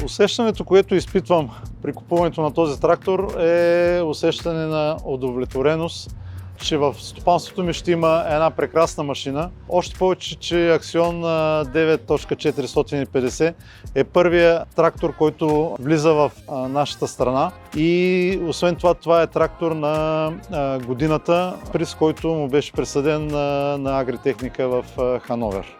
Усещането, което изпитвам при купуването на този трактор е усещане на удовлетвореност, че в стопанството ми ще има една прекрасна машина. Още повече, че Axion 9.450 е първият трактор, който влиза в нашата страна и освен това, това е трактор на годината, приз който му беше присъден на Агритехника в Хановер.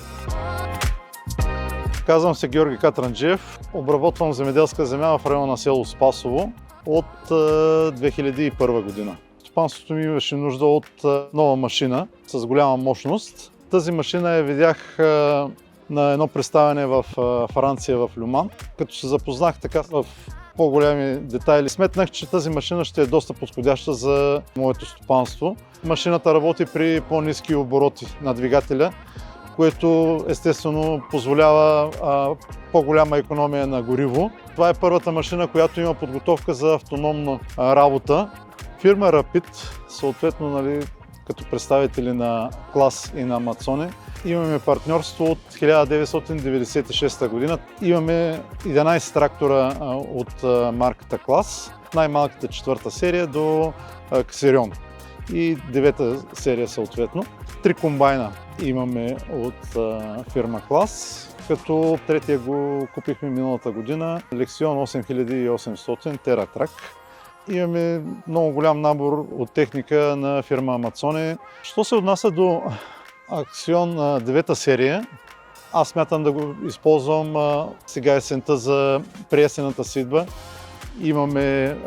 Казвам се Георги Катранджиев, обработвам земеделска земя в района на село Спасово от 2001 година. Стопанството ми имаше нужда от нова машина с голяма мощност. Тази машина я видях на едно представяне в Франция, в Люман. Като се запознах така в по-големи детайли, сметнах, че тази машина ще е доста подходяща за моето стопанство. Машината работи при по-ниски обороти на двигателя, което естествено позволява по-голяма икономия на гориво. Това е първата машина, която има подготовка за автономна работа. Фирма Rapid, съответно, като представители на Клас и на Амацоне, имаме партньорство от 1996 година. Имаме 11 трактора от марката Клас, най-малката 4-та серия до Ксерион и 9-та серия съответно. 3 комбайна имаме от фирма Клас, като третия го купихме миналата година, Lexion 8800 TerraTrack. Имаме много голям набор от техника на фирма Амацоне. Що се отнася до Axion 9-та серия, аз смятам да го използвам сега есента за преесената сидба. Имаме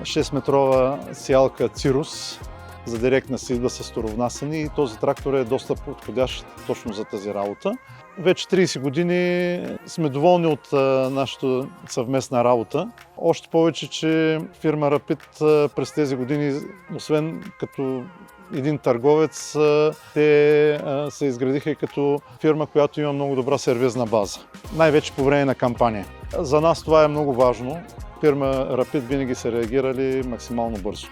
6-метрова сеялка Cirrus за директна сидба с торовнасяне и този трактор е доста подходящ точно за тази работа. Вече 30 години сме доволни от нашата съвместна работа. Още повече, че фирма Rapid през тези години, освен като един търговец, те се изградиха и като фирма, която има много добра сервизна база. Най-вече по време на кампания. За нас това е много важно. Фирма Rapid винаги са реагирали максимално бързо.